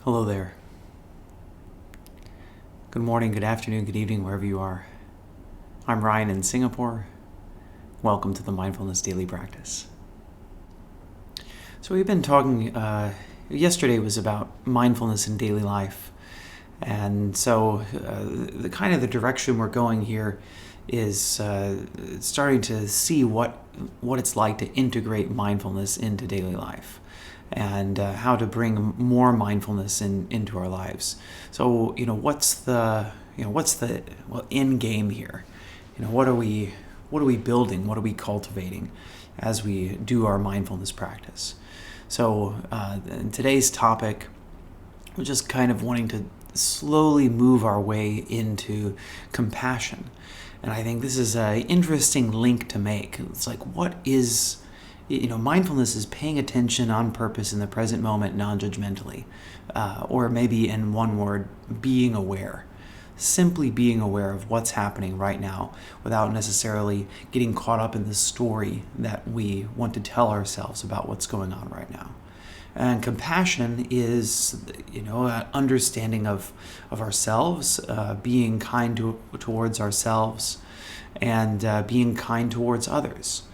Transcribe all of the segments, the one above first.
Hello there. Good morning, good afternoon, good evening, wherever you are. I'm Ryan in Singapore. Welcome to the Mindfulness Daily Practice. So we've been talking, yesterday was about mindfulness in daily life. And so the direction we're going here is starting to see what it's like to integrate mindfulness into daily life, and how to bring more mindfulness into our lives. So what's the end game here? What are we building? What are we cultivating as we do our mindfulness practice? So in today's topic, we're just kind of wanting to slowly move our way into compassion. And I think this is an interesting link to make. It's like, what is, mindfulness is paying attention on purpose in the present moment, non-judgmentally. Or maybe in one word, being aware. Simply being aware of what's happening right now without necessarily getting caught up in the story that we want to tell ourselves about what's going on right now. And compassion is, an understanding of ourselves, being kind towards ourselves, and being kind towards others.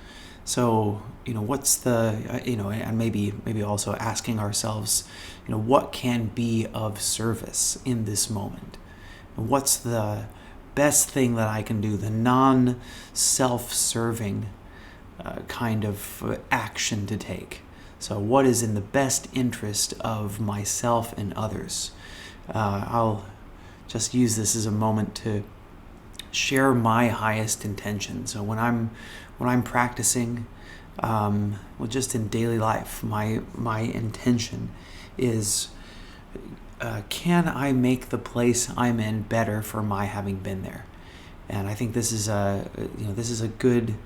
So, what's the, and maybe also asking ourselves, what can be of service in this moment? And what's the best thing that I can do, the non-self-serving kind of action to take? So what is in the best interest of myself and others? I'll just use this as a moment to share my highest intention. So when I'm practicing, just in daily life, my intention is, can I make the place I'm in better for my having been there? And I think this is a good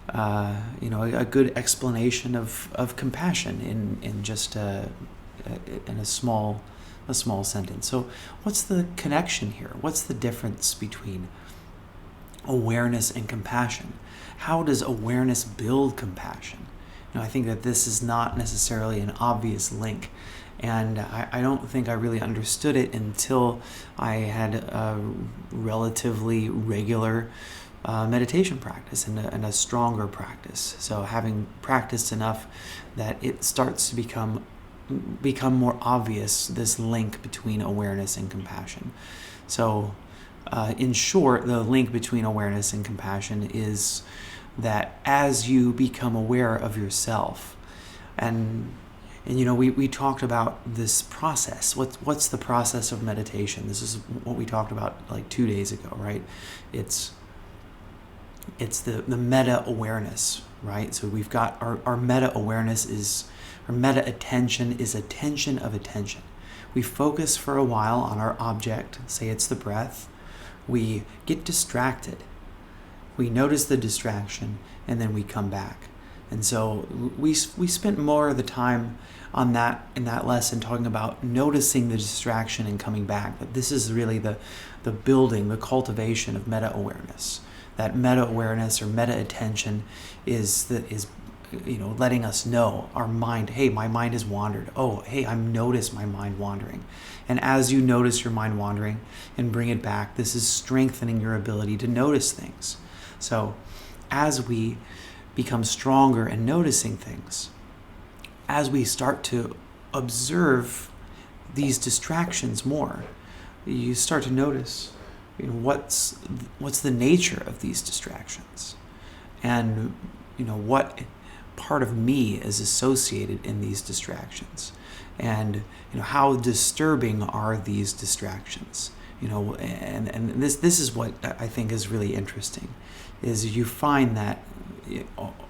a good explanation of compassion in just in a small sentence. So what's the connection here? What's the difference between awareness and compassion? How does awareness build compassion? I think that this is not necessarily an obvious link, and I don't think I really understood it until I had a relatively regular meditation practice and a stronger practice. So having practiced enough that it starts to become more obvious, this link between awareness and compassion. So in short, the link between awareness and compassion is that as you become aware of yourself, and we talked about this process. What's the process of meditation? This is what we talked about like 2 days ago, right? It's the meta awareness, right? So we've got our meta awareness our meta attention is attention of attention. We focus for a while on our object, say it's the breath. We get distracted. We notice the distraction, and then we come back. And so we spent more of the time on that in that lesson talking about noticing the distraction and coming back. But this is really the building, the cultivation of meta awareness. That meta awareness or meta attention is letting us know, our mind, hey, my mind has wandered. Oh, hey, I've noticed my mind wandering. And as you notice your mind wandering and bring it back, this is strengthening your ability to notice things. So as we become stronger in noticing things, as we start to observe these distractions more, you start to notice what's the nature of these distractions, and what part of me is associated in these distractions, and how disturbing are these distractions. And this is what I think is really interesting, is you find that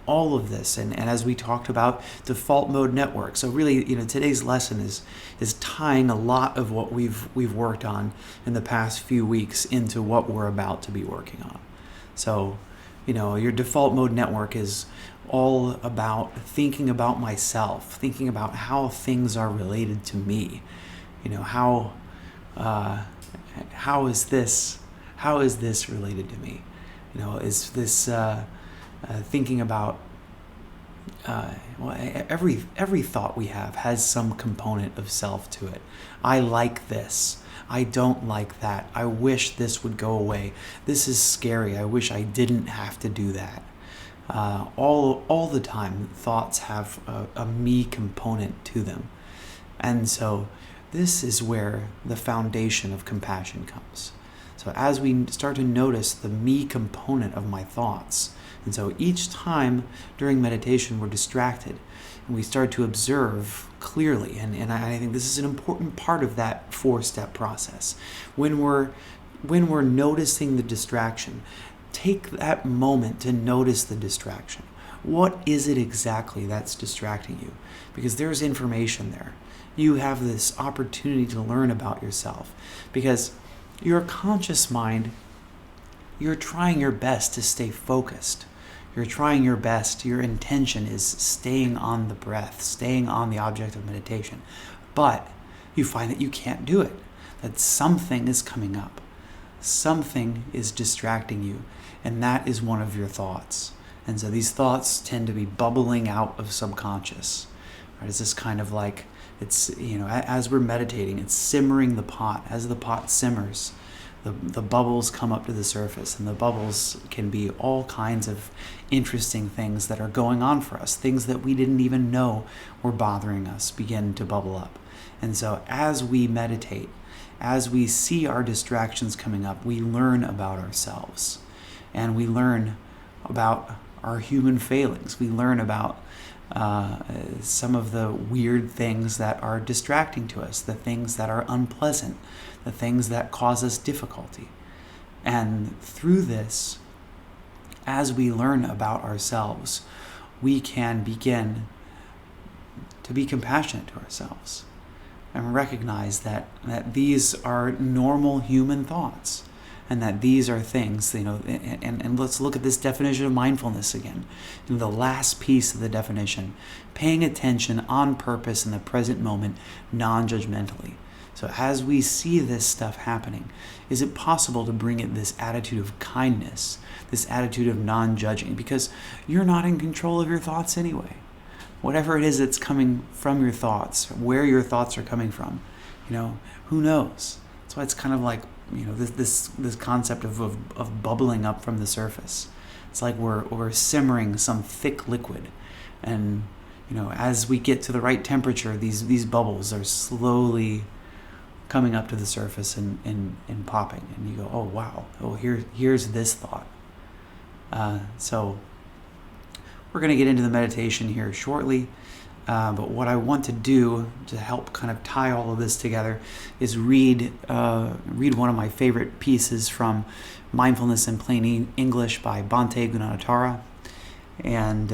all of this, and as we talked about default mode network. So really, today's lesson is tying a lot of what we've worked on in the past few weeks into what we're about to be working on. So, your default mode network is all about thinking about myself, thinking about how things are related to me. How is this related to me? Is this thinking about every thought we have has some component of self to it. I like this. I don't like that. I wish this would go away. This is scary. I wish I didn't have to do that. All the time, thoughts have a me component to them. And so this is where the foundation of compassion comes. So as we start to notice the me component of my thoughts, and so each time during meditation we're distracted, and we start to observe clearly, and I think this is an important part of that 4-step process. When we're noticing the distraction, take that moment to notice the distraction. What is it exactly that's distracting you? Because there's information there. You have this opportunity to learn about yourself, because your conscious mind, you're trying your best to stay focused. You're trying your best. Your intention is staying on the breath, staying on the object of meditation. But you find that you can't do it, that something is coming up. Something is distracting you, and that is one of your thoughts. And so these thoughts tend to be bubbling out of subconscious. Right? It's this kind of like, it's, as we're meditating, it's simmering the pot. As the pot simmers, the bubbles come up to the surface, and the bubbles can be all kinds of interesting things that are going on for us. Things that we didn't even know were bothering us begin to bubble up. And so as we meditate, as we see our distractions coming up, we learn about ourselves, and we learn about our human failings. We learn about some of the weird things that are distracting to us, the things that are unpleasant, the things that cause us difficulty. And through this, as we learn about ourselves, we can begin to be compassionate to ourselves and recognize that these are normal human thoughts, and that these are things, and let's look at this definition of mindfulness again. The last piece of the definition, paying attention on purpose in the present moment, non-judgmentally. So as we see this stuff happening, is it possible to bring it this attitude of kindness, this attitude of non-judging? Because you're not in control of your thoughts anyway. Whatever it is that's coming from your thoughts, where your thoughts are coming from, who knows? That's why it's kind of like, this concept of bubbling up from the surface. It's like we're simmering some thick liquid, and as we get to the right temperature, these bubbles are slowly coming up to the surface and popping, and you go, oh wow, here's this thought. So we're going to get into the meditation here shortly. But what I want to do to help kind of tie all of this together is read one of my favorite pieces from Mindfulness in Plain English by Bhante Gunaratara, and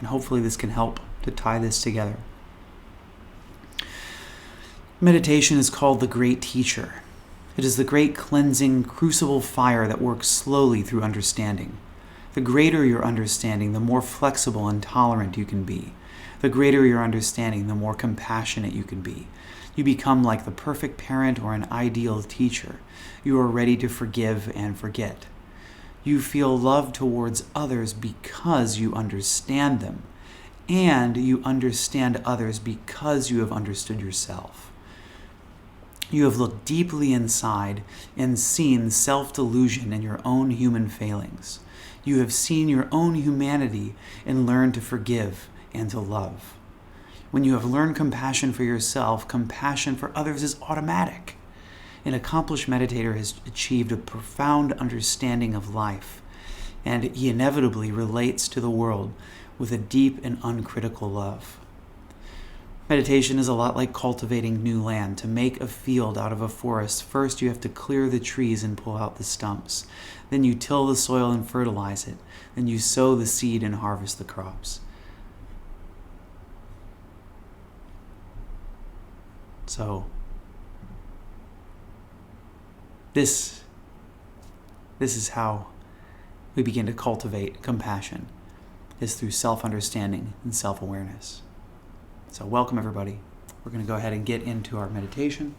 hopefully this can help to tie this together. Meditation is called the Great Teacher. It is the great cleansing crucible fire that works slowly through understanding. The greater your understanding, the more flexible and tolerant you can be. The greater your understanding, the more compassionate you can be. You become like the perfect parent or an ideal teacher. You are ready to forgive and forget. You feel love towards others because you understand them, and you understand others because you have understood yourself. You have looked deeply inside and seen self-delusion in your own human failings. You have seen your own humanity and learned to forgive and to love. When you have learned compassion for yourself, compassion for others is automatic. An accomplished meditator has achieved a profound understanding of life, and he inevitably relates to the world with a deep and uncritical love. Meditation is a lot like cultivating new land. To make a field out of a forest, first you have to clear the trees and pull out the stumps. Then you till the soil and fertilize it. Then you sow the seed and harvest the crops. So, this is how we begin to cultivate compassion, is through self-understanding and self-awareness. So welcome everybody. We're going to go ahead and get into our meditation.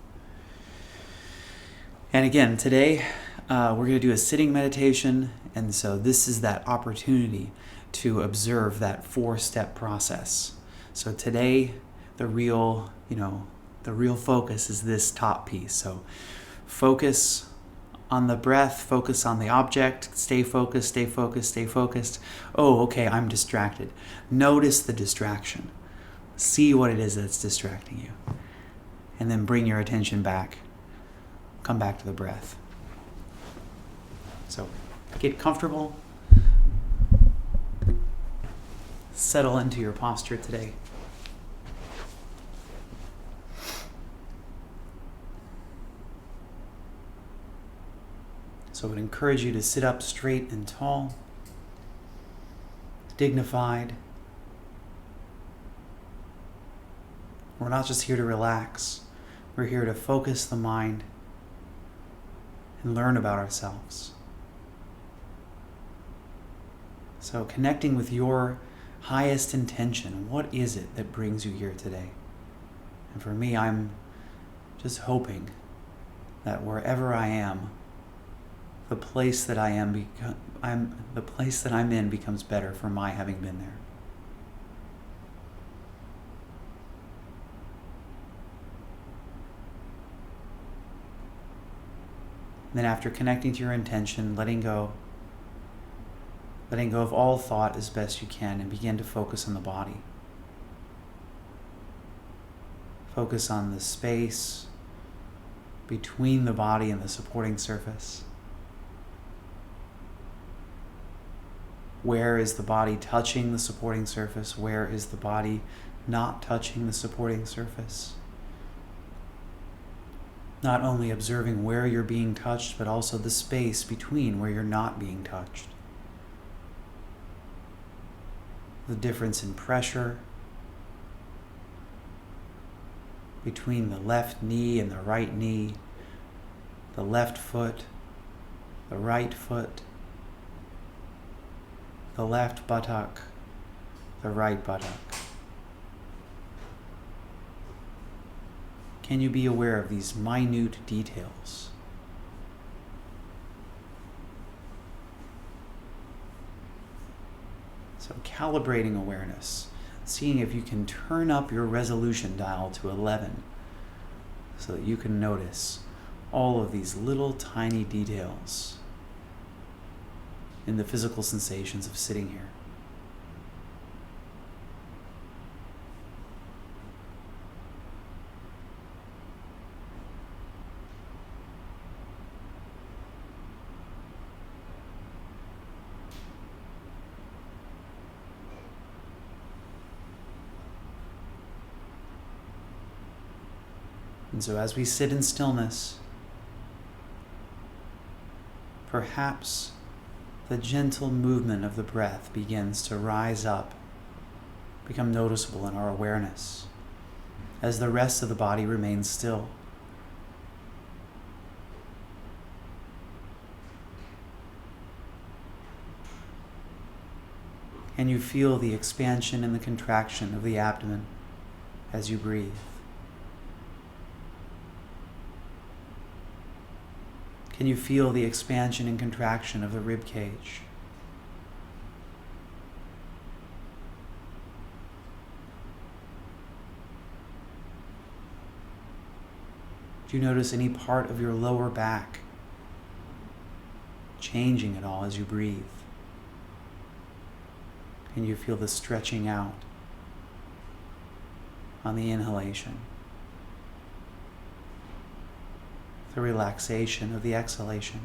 And again, today we're going to do a sitting meditation, and so this is that opportunity to observe that 4-step process. So today, the real focus is this top piece. So focus on the breath, focus on the object, stay focused, stay focused, stay focused. Oh, okay, I'm distracted. Notice the distraction. See what it is that's distracting you. And then bring your attention back. Come back to the breath. So get comfortable. Settle into your posture today. So I would encourage you to sit up straight and tall, dignified. We're not just here to relax. We're here to focus the mind and learn about ourselves. So connecting with your highest intention, what is it that brings you here today? And for me, I'm just hoping that wherever I am, the place that I'm in becomes better for my having been there. And then after connecting to your intention, letting go of all thought as best you can, and begin to focus on the body. Focus on the space between the body and the supporting surface. Where is the body touching the supporting surface? Where is the body not touching the supporting surface? Not only observing where you're being touched, but also the space between where you're not being touched. The difference in pressure between the left knee and the right knee, the left foot, the right foot, the left buttock, the right buttock. Can you be aware of these minute details? So calibrating awareness, seeing if you can turn up your resolution dial to 11 so that you can notice all of these little tiny details in the physical sensations of sitting here. And so as we sit in stillness, perhaps the gentle movement of the breath begins to rise up, become noticeable in our awareness, as the rest of the body remains still. Can you feel the expansion and the contraction of the abdomen as you breathe? Can you feel the expansion and contraction of the rib cage? Do you notice any part of your lower back changing at all as you breathe? Can you feel the stretching out on the inhalation? The relaxation of the exhalation.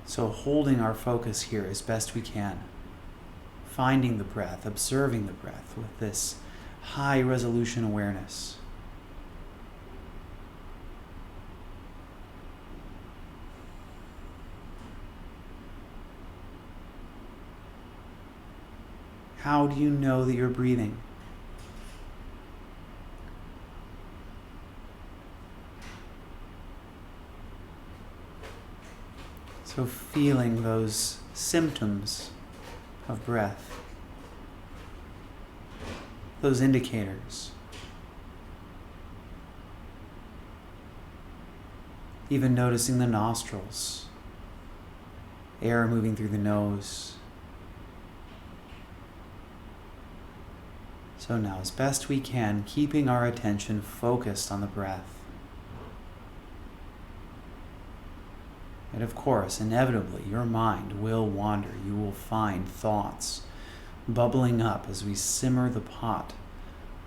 So holding our focus here as best we can, finding the breath, observing the breath with this high resolution awareness. How do you know that you're breathing? So feeling those symptoms of breath. Those indicators. Even noticing the nostrils, air moving through the nose. So now, as best we can, keeping our attention focused on the breath. And of course, inevitably, your mind will wander. You will find thoughts bubbling up as we simmer the pot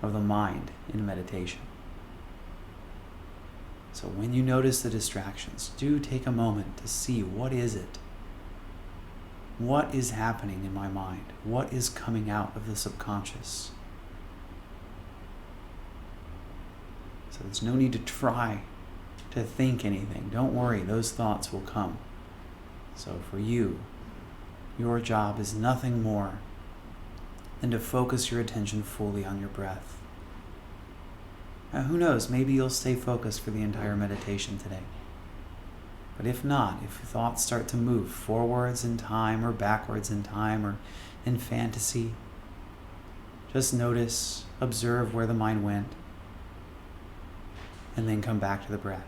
of the mind in meditation. So when you notice the distractions, do take a moment to see, what is it? What is happening in my mind? What is coming out of the subconscious? So there's no need to try to think anything. Don't worry, those thoughts will come. So for you, your job is nothing more than to focus your attention fully on your breath. Now, who knows, maybe you'll stay focused for the entire meditation today. But if not, if thoughts start to move forwards in time or backwards in time or in fantasy, just notice, observe where the mind went, and then come back to the breath.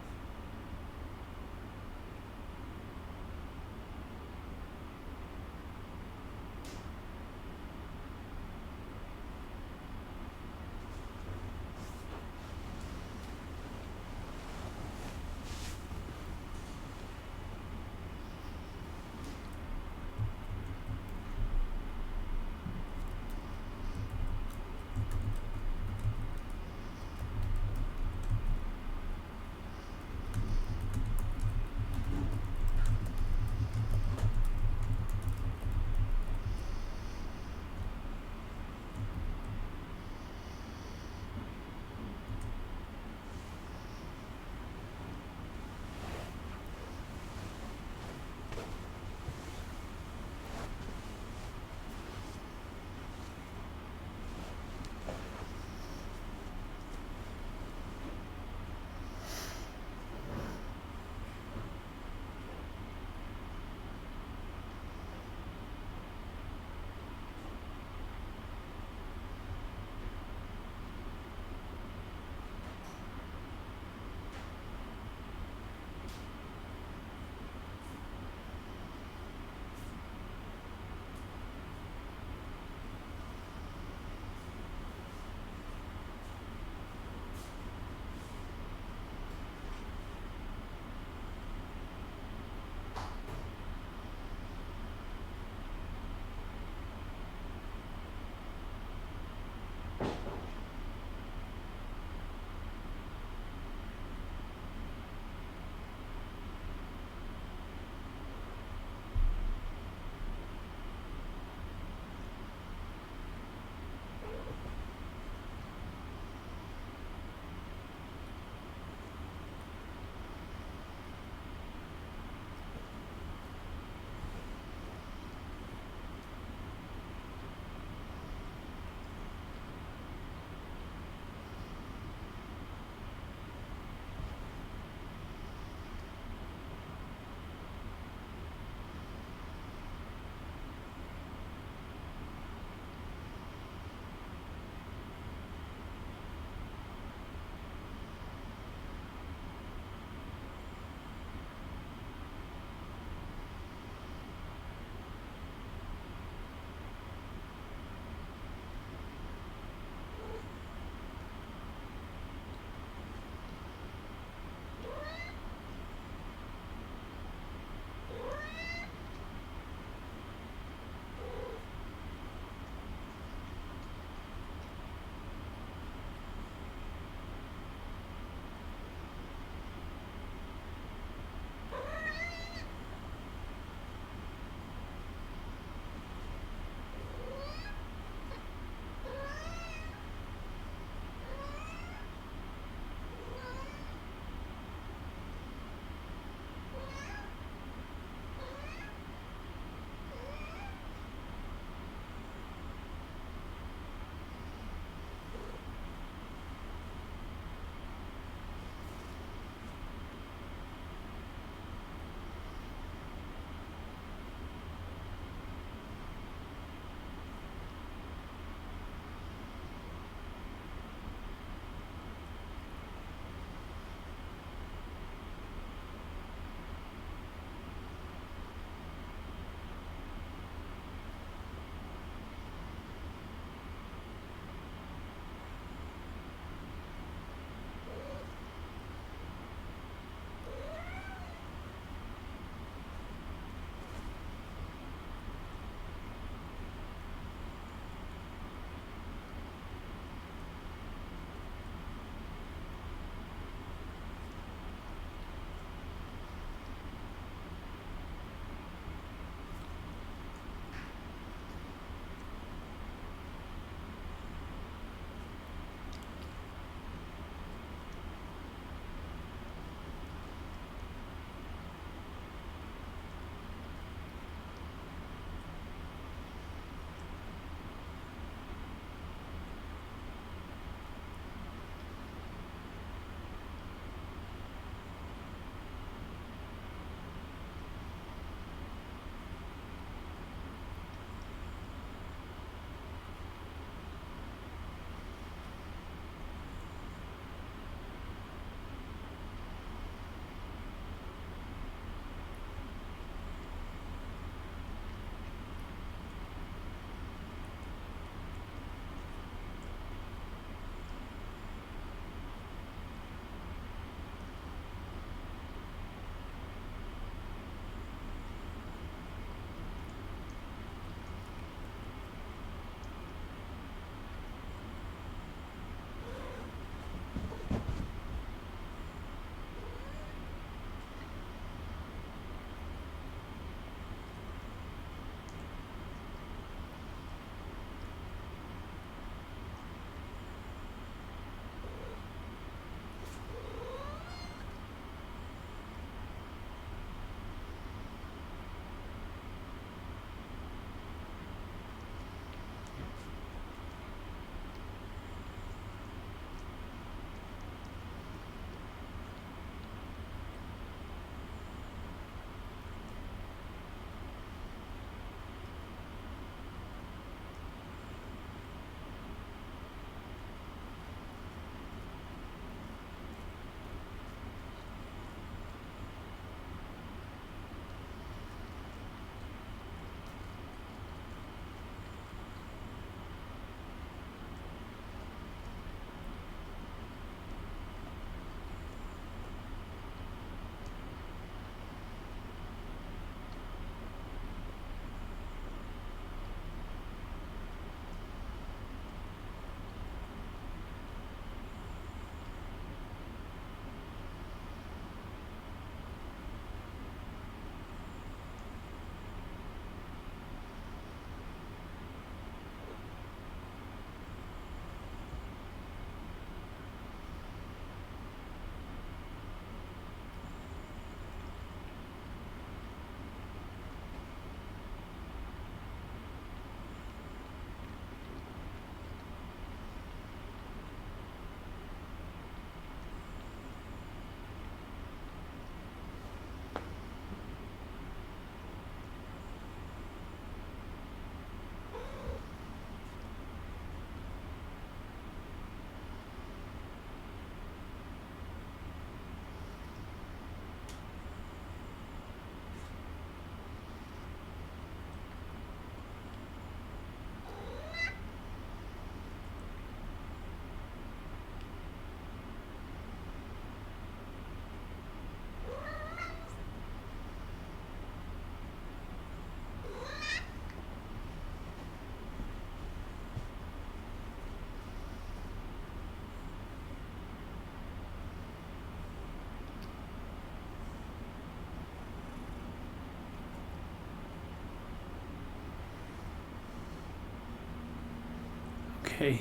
Okay.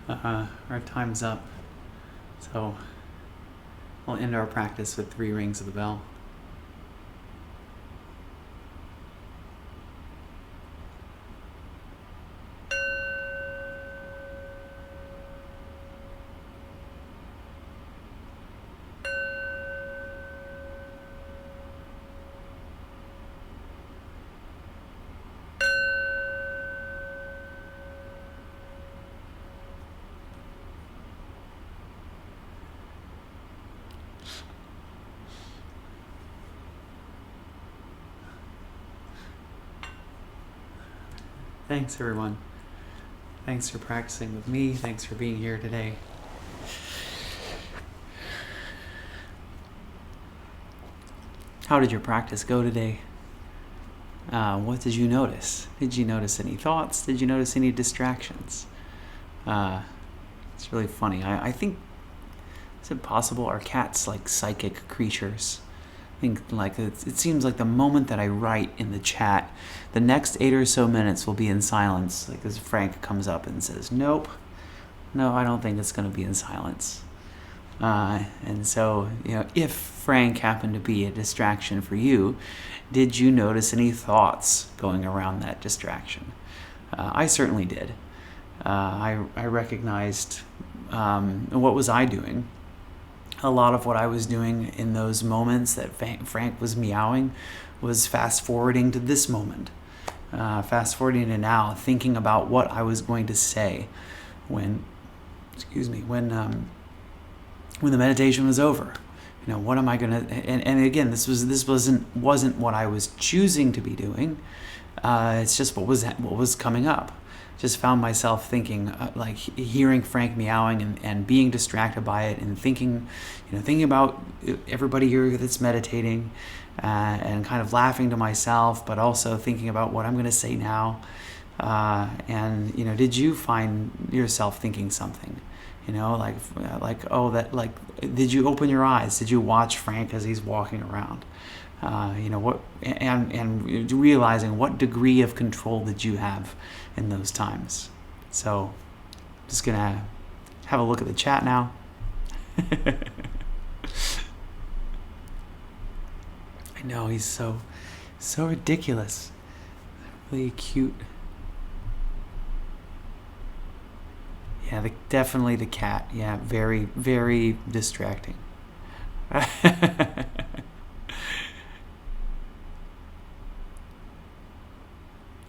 Our time's up. So we'll end our practice with 3 rings of the bell. Thanks, everyone. Thanks for practicing with me. Thanks for being here today. How did your practice go today? What did you notice? Did you notice any thoughts? Did you notice any distractions? It's really funny. I think, is it possible our cats like psychic creatures? I think like it seems like the moment that I write in the chat, the next 8 or so minutes will be in silence. Like as Frank comes up and says, "Nope, no, I don't think it's going to be in silence." And so, if Frank happened to be a distraction for you, did you notice any thoughts going around that distraction? I certainly did. I recognized what was I doing. A lot of what I was doing in those moments that Frank was meowing was fast forwarding to this moment, fast forwarding to now, thinking about what I was going to say when the meditation was over. What am I gonna? And again, this wasn't what I was choosing to be doing. It's just what was coming up. Just found myself thinking, like hearing Frank meowing and being distracted by it, and thinking about everybody here that's meditating, and kind of laughing to myself, but also thinking about what I'm going to say now. And did you find yourself thinking something? Did you open your eyes? Did you watch Frank as he's walking around? And realizing what degree of control did you have in those times. So just gonna have a look at the chat now. I know, he's so ridiculous, really cute. Yeah, definitely the cat. Yeah, very, very distracting.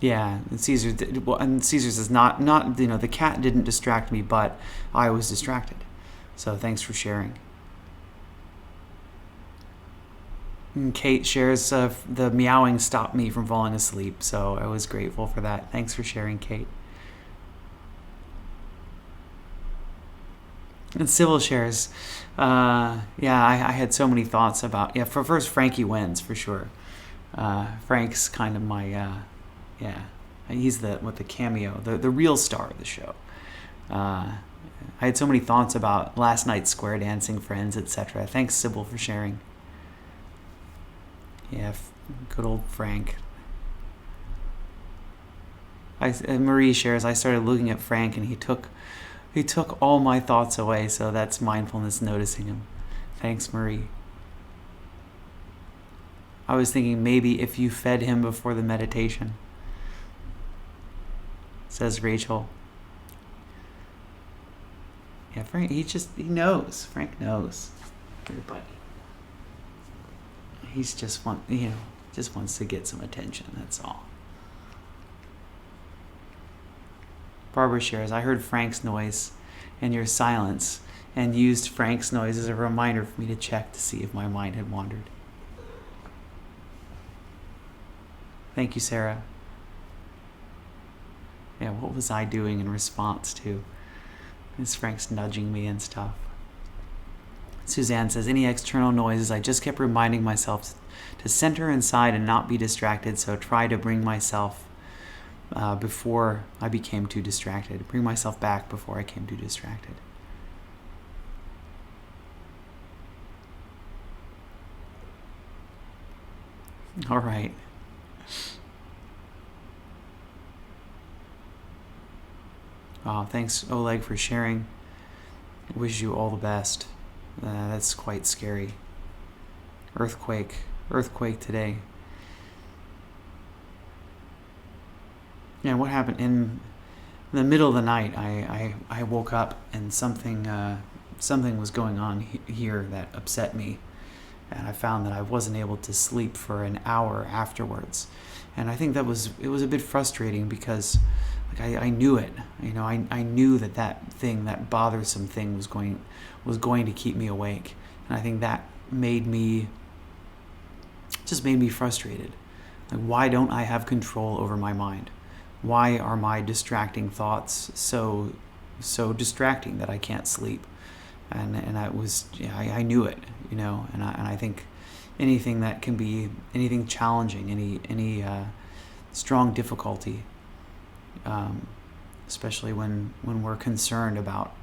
Yeah, and Caesar says not the cat didn't distract me, but I was distracted. So thanks for sharing. And Kate shares the meowing stopped me from falling asleep, so I was grateful for that. Thanks for sharing, Kate. And Sybil shares, I had so many thoughts about, for first, Frankie wins, for sure. Frank's kind of my, he's the cameo, the real star of the show. I had so many thoughts about last night's square dancing, friends, etc. Thanks, Sybil, for sharing. Yeah, good old Frank. Marie shares, I started looking at Frank and he took all my thoughts away, so that's mindfulness noticing him. Thanks, Marie. I was thinking maybe if you fed him before the meditation, says Rachel. Yeah, Frank, he knows. Frank knows. Everybody. He's just wants to get some attention, that's all. Barbara shares, I heard Frank's noise and your silence and used Frank's noise as a reminder for me to check to see if my mind had wandered. Thank you, Sarah. Yeah, what was I doing in response to this Frank's nudging me and stuff? Suzanne says, any external noises, I just kept reminding myself to center inside and not be distracted, so try to bring myself before I became too distracted. Bring myself back before I came too distracted. All right. Thanks, Oleg, for sharing. Wish you all the best. That's quite scary. Earthquake today. Yeah, what happened in the middle of the night? I woke up and something was going on here that upset me, and I found that I wasn't able to sleep for an hour afterwards, and I think it was a bit frustrating because I knew it. I knew that thing, that bothersome thing, was going to keep me awake, and I think that made me frustrated. Like, why don't I have control over my mind? Why are my distracting thoughts so distracting that I can't sleep? And I knew it, and I think anything that can be anything challenging, any strong difficulty, especially when we're concerned about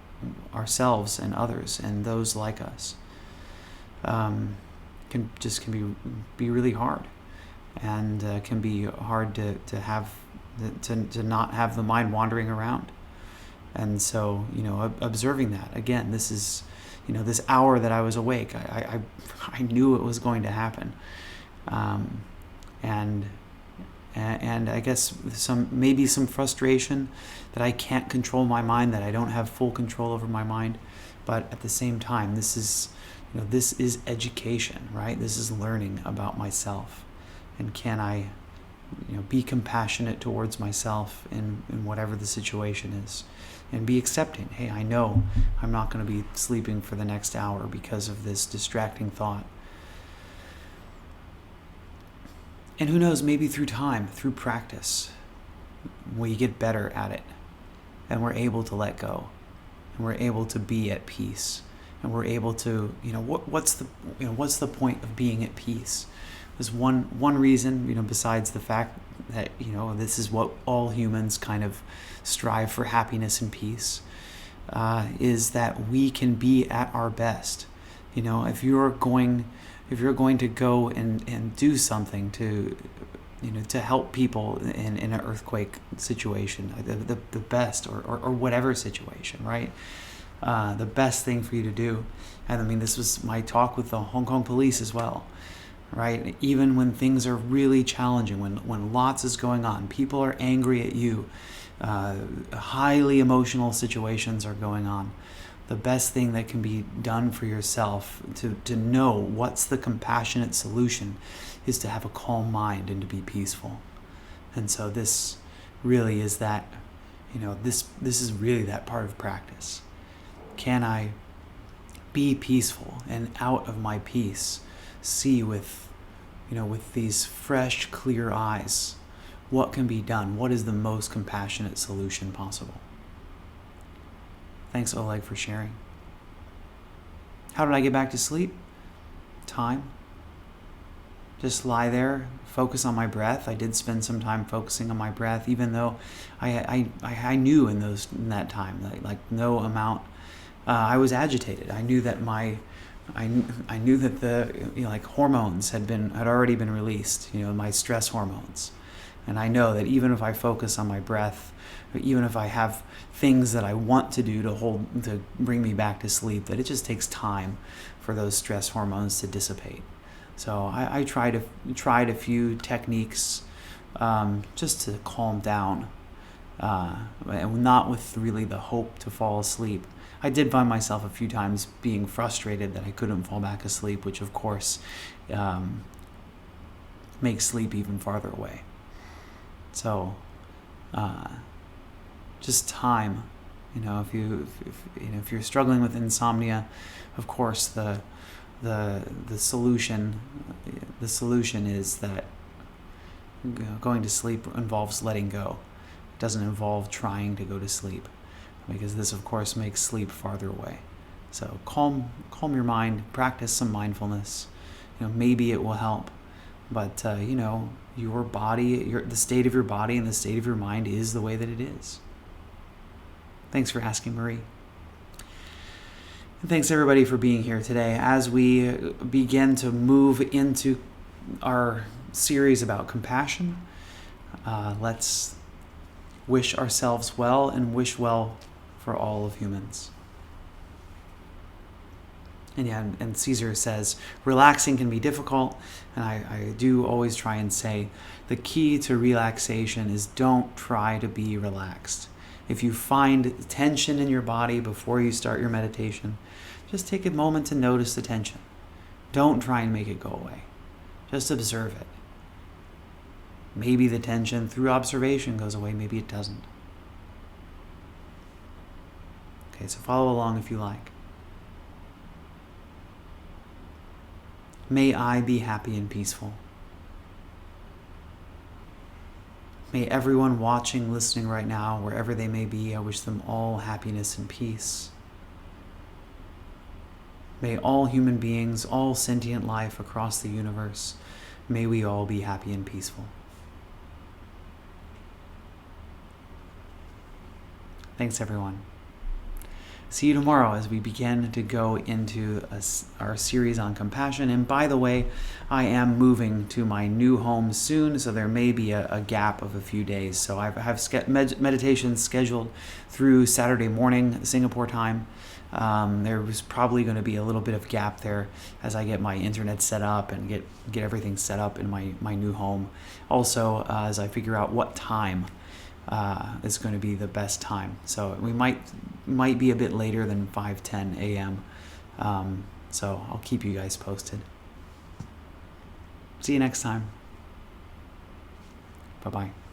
ourselves and others and those like us, can be really hard, and can be hard to not have the mind wandering around. And so, observing that again, this is, this hour that I was awake, I knew it was going to happen, and I guess maybe some frustration that I can't control my mind, that I don't have full control over my mind. But at the same time, this is education, right? This is learning about myself, and can I, be compassionate towards myself in whatever the situation is, and be accepting. Hey, I know I'm not going to be sleeping for the next hour because of this distracting thought. And who knows, maybe through time, through practice, we get better at it, and we're able to let go, and we're able to be at peace, and we're able to, what's the point of being at peace? There's one reason, besides the fact that, this is what all humans kind of strive for, happiness and peace, is that we can be at our best. If you're going to go and do something to help people in an earthquake situation, the best, or whatever situation, right? The best thing for you to do. And this was my talk with the Hong Kong police as well, right? Even when things are really challenging, when lots is going on, people are angry at you, highly emotional situations are going on, the best thing that can be done for yourself to know what's the compassionate solution is to have a calm mind and to be peaceful. And so this really is that, this is really that part of practice. Can I be peaceful, and out of my peace see with these fresh, clear eyes what can be done? What is the most compassionate solution possible? Thanks, Oleg, for sharing. How did I get back to sleep? Time. Just lie there, focus on my breath. I did spend some time focusing on my breath, even though I knew in that time, like no amount. I was agitated. I knew that I knew that the hormones had already been released. My stress hormones, and I know that even if I focus on my breath, or even if I have things that I want to do to bring me back to sleep, that it just takes time for those stress hormones to dissipate. So I tried a few techniques just to calm down, and not with really the hope to fall asleep. I did find myself a few times being frustrated that I couldn't fall back asleep, which of course makes sleep even farther away. So just time, if you're struggling with insomnia, of course the solution is that going to sleep involves letting go. It doesn't involve trying to go to sleep, because this of course makes sleep farther away. So calm your mind, practice some mindfulness. Maybe it will help, but your body, the state of your body and the state of your mind is the way that it is. Thanks for asking, Marie. And thanks everybody for being here today. As we begin to move into our series about compassion, let's wish ourselves well and wish well for all of humans. And yeah, and Caesar says, relaxing can be difficult, and I do always try and say, the key to relaxation is don't try to be relaxed. If you find tension in your body before you start your meditation, just take a moment to notice the tension. Don't try and make it go away. Just observe it. Maybe the tension through observation goes away, maybe it doesn't. Okay, so follow along if you like. May I be happy and peaceful. May everyone watching, listening right now, wherever they may be, I wish them all happiness and peace. May all human beings, all sentient life across the universe, may we all be happy and peaceful. Thanks, everyone. See you tomorrow as we begin to go into our series on compassion. And by the way, I am moving to my new home soon, so there may be a gap of a few days. So I have meditations scheduled through Saturday morning, Singapore time. There was probably going to be a little bit of gap there as I get my internet set up and get everything set up in my new home. Also, as I figure out what time is going to be the best time. So we might be a bit later than 5:10 a.m. So I'll keep you guys posted. See you next time. Bye-bye.